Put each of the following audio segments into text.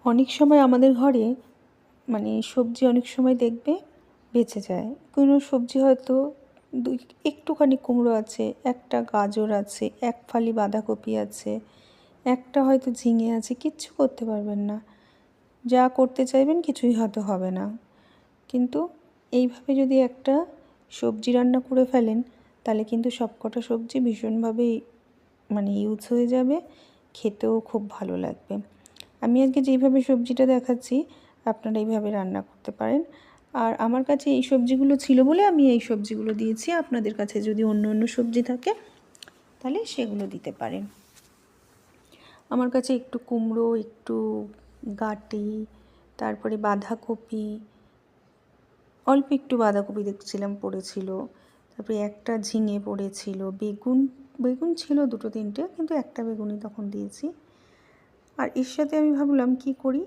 অনেক সময় আমাদের ঘরে সবজি অনেক সময় দেখবে বেঁচে যায়। কোনো সবজি হয়তো একটুখানি কুমড়ো আছে, একটা গাজর আছে, এক ফালি বাঁধাকপি আছে, একটা হয়তো ঝিঙে আছে, কিচ্ছু করতে পারবেন না। যা করতে চাইবেন কিছুই হয়তো হবে না। কিন্তু এইভাবে যদি একটা সবজি রান্না করে ফেলেন তাহলে কিন্তু সবকটা সবজি ভীষণভাবে ইউজ হয়ে যাবে, খেতেও খুব ভালো লাগবে। আমি আজকে যেইভাবে সবজিটা দেখাচ্ছি আপনারা এইভাবে রান্না করতে পারেন। আর আমার কাছে এই সবজিগুলো ছিল বলে আমি এই সবজিগুলো দিয়েছি। আপনাদের কাছে যদি অন্য অন্য সবজি থাকে তাহলে সেগুলো দিতে পারেন। আমার কাছে একটু কুমড়ো, একটু গাঁটি, তারপরে বাঁধাকপি, অল্প একটু বাঁধাকপি দেখছিলাম পড়েছিল, তারপরে একটা ঝিঙে পড়েছিল, বেগুন ছিল 2-3টে, কিন্তু একটা বেগুনই তখন দিয়েছি। আর এর সাথে আমি ভাবলাম কি করি,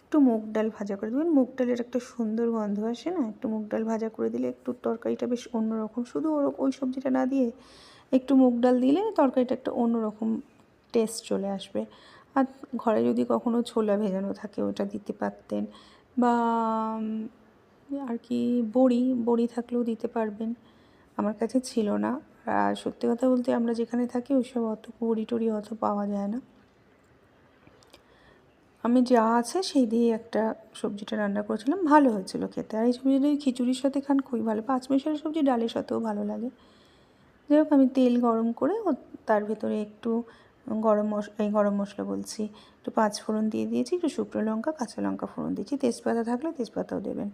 একটু মুগ ডাল ভাজা করে দেবেন। মুগ ডালের একটা সুন্দর গন্ধ আসে না, একটু মুগ ডাল ভাজা করে দিলে একটু তরকারিটা বেশ অন্যরকম। শুধু ওই সবজিটা না দিয়ে একটু মুগ ডাল দিলে তরকারিটা একটা অন্যরকম টেস্ট চলে আসবে। আর ঘরে যদি কখনো ছোলা ভেজানো থাকে ওটা দিতে পারতেন, বা আর কি বড়ি থাকলেও দিতে পারবেন। আমার কাছে ছিল না। আর সত্যি কথা বলতে আমরা যেখানে থাকি ওইসব অত বড়ি টড়ি অত পাওয়া যায় না। আমি যা আছে সেই দিয়ে একটা সবজিটা রান্না করেছিলাম, ভালো হয়েছিল খেতে। আর এই সবজি যদি খিচুড়ির সাথে খান খুবই ভালো। 5 মিশালি সবজি ডালের সাথেও ভালো লাগে। যাই হোক, আমি তেল গরম করে তার ভেতরে একটু গরম মশলা বলছি, একটু 5 ফোড়ন দিয়ে দিয়েছি, একটু শুকনো লঙ্কা, কাঁচা লঙ্কা ফোড়ন দিয়েছি, তেজপাতা থাকলে তেজপাতাও দেবেন,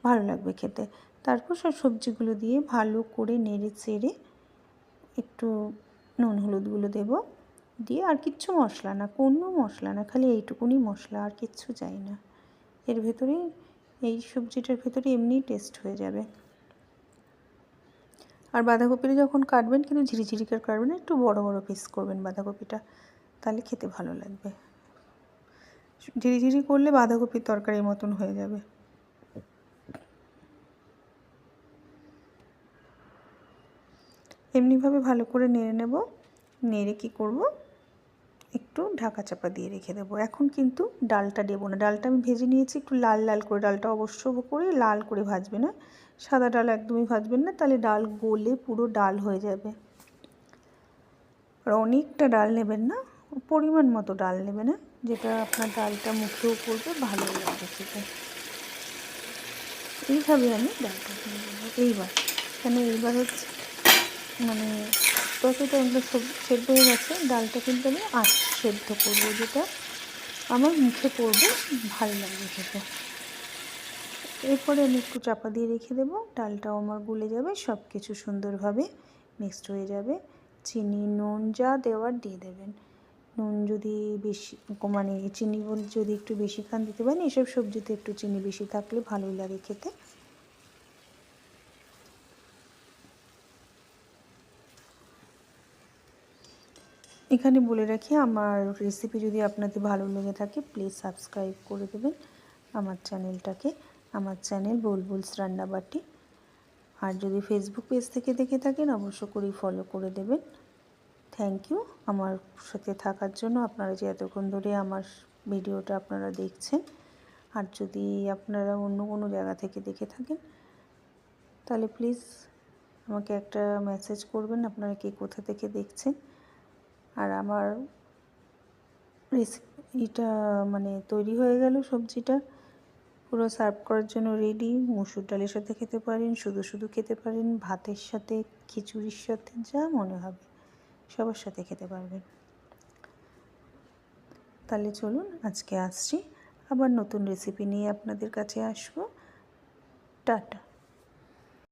ভালো লাগবে খেতে। তারপর সব সবজিগুলো দিয়ে ভালো করে নেড়ে চেড়ে একটু নুন হলুদগুলো দেবো, দিয়ে আর কিচ্ছু মশলা না, কোনো মশলা না, খালি এইটুকুনি মশলা, আর কিচ্ছু চাই না। এর ভেতরেই, এই সবজিটার ভেতরে এমনিই টেস্ট হয়ে যাবে। আর বাঁধাকপিটা যখন কাটবেন কিন্তু ঝিরিঝিরি করে কাটবেন, একটু বড় বড় পিস করবেন বাঁধাকপিটা, তাহলে খেতে ভালো লাগবে। ঝিরিঝিরি করলে বাঁধাকপির তরকারির মতন হয়ে যাবে। এমনিভাবে ভালো করে নেড়ে নেব। নেড়ে কী করব, একটু ঢাকা চাপা দিয়ে রেখে দেবো। এখন কিন্তু ডালটা দেবো না। ডালটা আমি ভেজে নিয়েছি একটু লাল লাল করে। ডালটা অবশ্য করে লাল করে ভাজবে না, সাদা ডাল একদমই ভাজবেন না, তাহলে ডাল গলে পুরো ডাল হয়ে যাবে। আর অনেকটা ডাল নেবেন না, পরিমাণ মতো ডাল নেবে না, যেটা আপনার ডালটা মুখেও পড়বে, ভালো লাগবে খেতে। এইভাবে আমি ডালটা দিয়ে দেবো। এইবার হচ্ছে তরকারিটা একদম সেদ্ধ হয়ে গেছে। ডালটা কিন্তু আমি সেদ্ধ করবো, যেটা আমার মুখে পড়বে, ভালো লাগবে খেতে। এরপরে আমি একটু চাপা দিয়ে রেখে দেবো। ডালটাও আমার গলে যাবে, সব কিছু সুন্দরভাবে মিক্সড হয়ে যাবে। চিনি নুন যা দেওয়ার দিয়ে দেবেন। নুন যদি বেশি চিনি যদি একটু বেশি খান দিতে পারেন। এসব সবজিতে একটু চিনি বেশি থাকলে ভালোই লাগে খেতে। এখানে বলে রাখি, আমার রেসিপি যদি আপনাদের ভালো লেগে থাকে প্লিজ সাবস্ক্রাইব করে দেবেন আমার চ্যানেলটাকে। আমার চ্যানেল বুলবুলস রান্নাবাটি। আর যদি ফেসবুক পেজ থেকে দেখে থাকেন অবশ্য করেই ফলো করে দেবেন। থ্যাংক ইউ আমার সাথে থাকার জন্য। আপনারা যে এতক্ষণ ধরে আমার ভিডিওটা আপনারা দেখছেন। আর যদি আপনারা অন্য কোনো জায়গা থেকে দেখে থাকেন তাহলে প্লিজ আমাকে একটা মেসেজ করবেন আপনারা কে কোথা থেকে দেখছেন। আর আমার রেসিপিটা তৈরি হয়ে গেল। সবজিটা পুরো সার্ভ করার জন্য রেডি। মসুর ডালের সাথে খেতে পারেন, শুধু শুধু খেতে পারেন, ভাতের সাথে, খিচুড়ির সাথে, যা মনে হবে সবার সাথে খেতে পারবেন। তাহলে চলুন আজকে আসছি, আবার নতুন রেসিপি নিয়ে আপনাদের কাছে আসবো। টাটা।